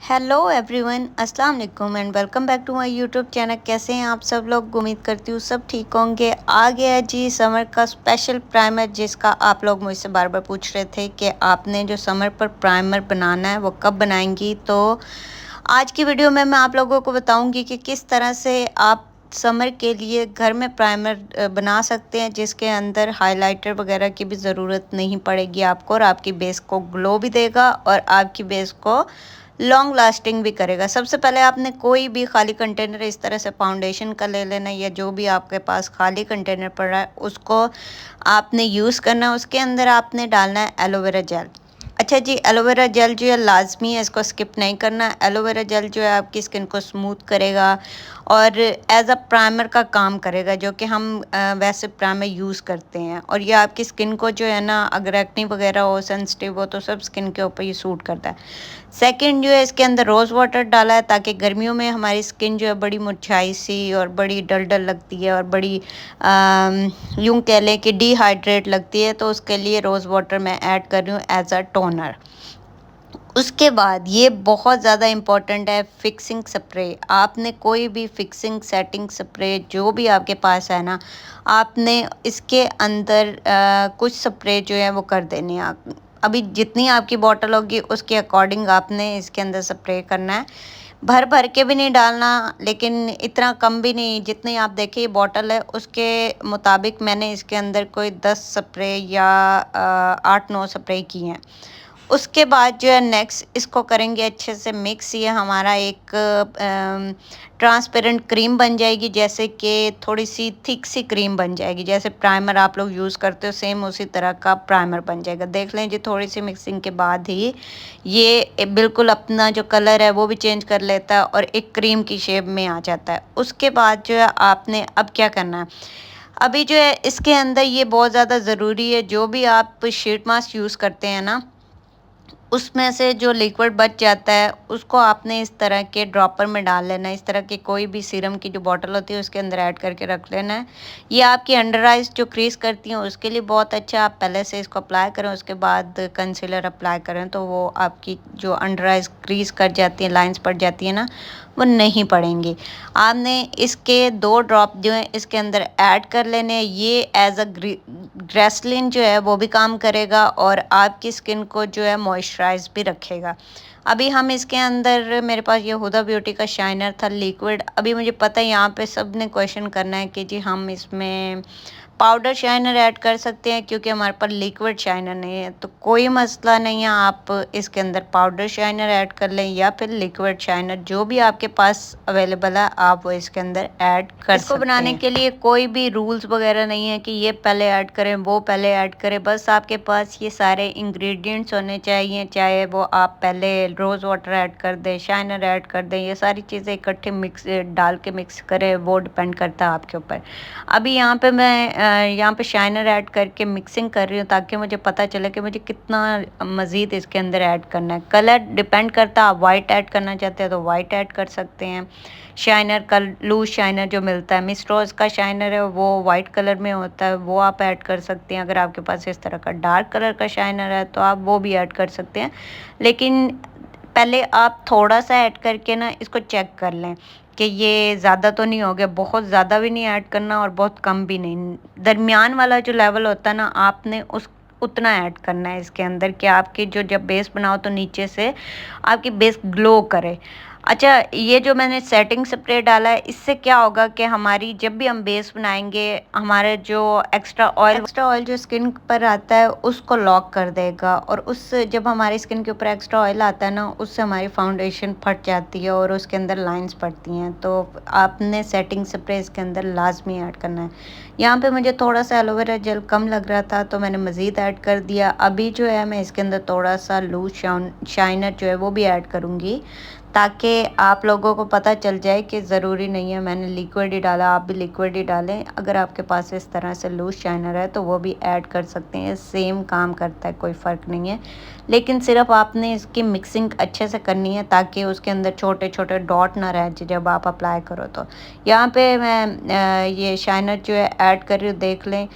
Hello everyone, अस्सलाम वालेकुम and welcome back to my YouTube channel. कैसे हैं आप सब लोग? उम्मीद करती हूँ सब ठीक होंगे। आ गया है जी समर का स्पेशल प्राइमर, जिसका आप लोग मुझसे बार बार पूछ रहे थे कि आपने जो समर पर प्राइमर बनाना है वो कब बनाएंगी। तो आज की वीडियो में मैं आप लोगों को बताऊंगी कि किस तरह से आप समर के लिए घर में प्राइमर बना सकते हैं, जिसके अंदर हाइलाइटर वगैरह की भी ज़रूरत नहीं पड़ेगी आपको, और आपकी बेस को ग्लो भी देगा और आपकी बेस को लॉन्ग लास्टिंग भी करेगा। सबसे पहले आपने कोई भी खाली कंटेनर इस तरह से फाउंडेशन का ले लेना, या जो भी आपके पास खाली कंटेनर पड़ा है उसको आपने यूज़ करना है। उसके अंदर आपने डालना है एलोवेरा जेल। अच्छा जी, एलोवेरा जेल जो है लाजमी है, इसको स्किप नहीं करना। एलोवेरा जेल जो है आपकी स्किन को स्मूथ करेगा और एज अ प्राइमर का काम करेगा, जो कि हम वैसे प्राइमर यूज़ करते हैं। और ये आपकी स्किन को जो है ना, अगर एक्ने वगैरह हो, सेंसिटिव हो, तो सब स्किन के ऊपर ये सूट करता है। सेकंड जो है, इसके अंदर रोज़ वाटर डाला है ताकि गर्मियों में हमारी स्किन जो है बड़ी मुरझाई सी और बड़ी डल डल लगती है और बड़ी यूँ कह लें कि डिहाइड्रेट लगती है, तो उसके लिए रोज़ वाटर मैं ऐड कर रही हूँ एज अ टोनर। उसके बाद ये बहुत ज़्यादा इम्पॉर्टेंट है, फिक्सिंग स्प्रे। आपने कोई भी फिक्सिंग सेटिंग स्प्रे जो भी आपके पास है ना, आपने इसके अंदर कुछ स्प्रे जो है वो कर देने हैं। आप अभी जितनी आपकी बॉटल होगी उसके अकॉर्डिंग आपने इसके अंदर स्प्रे करना है। भर भर के भी नहीं डालना, लेकिन इतना कम भी नहीं। जितनी आप देखिए बॉटल है उसके मुताबिक मैंने इसके अंदर कोई 10 स्प्रे या 8-9 स्प्रे किए हैं। उसके बाद जो है नेक्स्ट इसको करेंगे अच्छे से मिक्स। ये हमारा एक ट्रांसपेरेंट क्रीम बन जाएगी, जैसे कि थोड़ी सी थिक सी क्रीम बन जाएगी। जैसे प्राइमर आप लोग यूज़ करते हो सेम उसी तरह का प्राइमर बन जाएगा। देख लें जी, थोड़ी सी मिक्सिंग के बाद ही ये बिल्कुल अपना जो कलर है वो भी चेंज कर लेता है और एक क्रीम की शेप में आ जाता है। उसके बाद जो है आपने अब क्या करना है, अभी जो है इसके अंदर ये बहुत ज़्यादा ज़रूरी है, जो भी आप शीट मास्क यूज़ करते हैं ना, उसमें से जो लिक्विड बच जाता है उसको आपने इस तरह के ड्रॉपर में डाल लेना है। इस तरह की कोई भी सीरम की जो बॉटल होती है उसके अंदर ऐड करके रख लेना है। ये आपकी अंडर आइज जो क्रीज करती हैं उसके लिए बहुत अच्छा। आप पहले से इसको अप्लाई करें, उसके बाद कंसीलर अप्लाई करें, तो वो आपकी जो अंडर आइज क्रीज कर जाती हैं, लाइंस पड़ जाती हैं ना, वो नहीं पड़ेंगी। आपने इसके 2 ड्रॉप जो हैं इसके अंदर ऐड कर लेने हैं। ये एज अ ग्रेसलिन जो है वो भी काम करेगा और आपकी स्किन को जो है मॉइस्चराइज भी रखेगा। अभी हम इसके अंदर, मेरे पास ये हुदा ब्यूटी का शाइनर था लिक्विड। अभी मुझे पता है यहाँ पे सब ने क्वेश्चन करना है कि जी हम इसमें पाउडर शाइनर ऐड कर सकते हैं, क्योंकि हमारे पास लिक्विड शाइनर नहीं है। तो कोई मसला नहीं है, आप इसके अंदर पाउडर शाइनर ऐड कर लें या फिर लिक्विड शाइनर, जो भी आपके पास अवेलेबल है आप वो इसके अंदर ऐड कर सकते हैं। इसको बनाने के लिए कोई भी रूल्स वगैरह नहीं है कि ये पहले ऐड करें वो पहले ऐड करें। बस आपके पास ये सारे इंग्रेडिएंट्स होने चाहिए, चाहे वो आप पहले रोज़ वाटर ऐड कर दें, शाइनर ऐड कर दें, ये सारी चीज़ें इकट्ठे मिक्स डाल के मिक्स करें, वो डिपेंड करता है आपके ऊपर। अभी यहाँ पे मैं यहाँ पे शाइनर ऐड करके मिक्सिंग कर रही हूँ ताकि मुझे पता चले कि मुझे कितना मज़ीद इसके अंदर ऐड करना है। कलर डिपेंड करता है, आप वाइट ऐड करना चाहते हैं तो वाइट ऐड कर सकते हैं। शाइनर का लूज शाइनर जो मिलता है, मिस रोज़ का शाइनर है, वो वाइट कलर में होता है, वो आप ऐड कर सकते हैं। अगर आपके पास इस तरह का डार्क कलर का शाइनर है तो आप वो भी ऐड कर सकते हैं, लेकिन पहले आप थोड़ा सा ऐड करके ना इसको चेक कर लें कि ये ज़्यादा तो नहीं हो गया। बहुत ज़्यादा भी नहीं ऐड करना और बहुत कम भी नहीं, दरमियान वाला जो लेवल होता है ना, आपने उस उतना ऐड करना है इसके अंदर कि आपकी जो जब बेस बनाओ तो नीचे से आपकी बेस ग्लो करे। अच्छा, ये जो मैंने सेटिंग स्प्रे डाला है, इससे क्या होगा कि हमारी जब भी हम बेस बनाएंगे, हमारे जो एक्स्ट्रा ऑयल जो स्किन पर आता है उसको लॉक कर देगा, और उस जब हमारी स्किन के ऊपर एक्स्ट्रा ऑयल आता है ना, उससे हमारी फाउंडेशन फट जाती है और उसके अंदर लाइंस पड़ती हैं। तो आपने सेटिंग स्प्रे इसके अंदर लाजमी ऐड करना है। यहाँ पे मुझे थोड़ा सा एलोवेरा जेल कम लग रहा था तो मैंने मज़ीद ऐड कर दिया। अभी जो है मैं इसके अंदर थोड़ा सा लूज शाइनर जो है वो भी ऐड करूँगी, ताकि आप लोगों को पता चल जाए कि ज़रूरी नहीं है मैंने लिक्विड ही डाला, आप भी लिक्विड ही डालें। अगर आपके पास इस तरह से लूज शाइनर है तो वो भी ऐड कर सकते हैं, सेम काम करता है, कोई फ़र्क नहीं है। लेकिन सिर्फ आपने इसकी मिक्सिंग अच्छे से करनी है ताकि उसके अंदर छोटे छोटे डॉट ना रह जाए जब आप अप्लाई करो। तो यहाँ पे मैं ये शाइनर जो है ऐड कर रही हूँ, देख लें।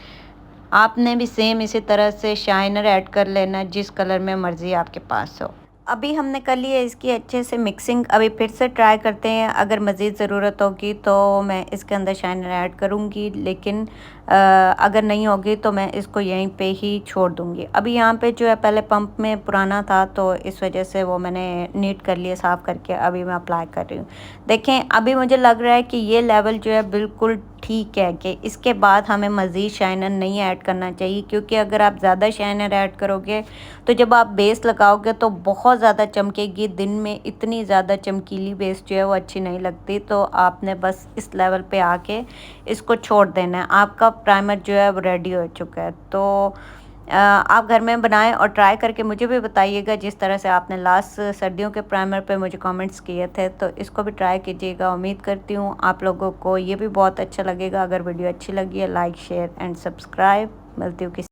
आपने भी सेम इसी तरह से शाइनर ऐड कर लेना जिस कलर में मर्ज़ी आपके पास हो। अभी हमने कर ली है इसकी अच्छे से मिक्सिंग। अभी फिर से ट्राई करते हैं, अगर मज़ीद ज़रूरत होगी तो मैं इसके अंदर शाइनर ऐड करूँगी, लेकिन अगर नहीं होगी तो मैं इसको यहीं पे ही छोड़ दूँगी। अभी यहाँ पे जो है पहले पंप में पुराना था तो इस वजह से वो मैंने नीट कर लिया साफ़ करके, अभी मैं अप्लाई कर रही हूँ। देखें अभी मुझे लग रहा है कि ये लेवल जो है बिल्कुल ठीक है, कि इसके बाद हमें मज़ीद शाइनर नहीं ऐड करना चाहिए, क्योंकि अगर आप ज़्यादा शाइनर ऐड करोगे तो जब आप बेस लगाओगे तो बहुत ज़्यादा चमकेगी। दिन में इतनी ज़्यादा चमकीली बेस जो है वो अच्छी नहीं लगती। तो आपने बस इस लेवल पे आके इसको छोड़ देना है। आपका प्राइमर जो है वो रेडी हो चुका है। तो आप घर में बनाएं और ट्राई करके मुझे भी बताइएगा, जिस तरह से आपने लास्ट सर्दियों के प्राइमर पे मुझे कमेंट्स किए थे, तो इसको भी ट्राई कीजिएगा। उम्मीद करती हूँ आप लोगों को ये भी बहुत अच्छा लगेगा। अगर वीडियो अच्छी लगी है लाइक शेयर एंड सब्सक्राइब। मिलती हूँ किसी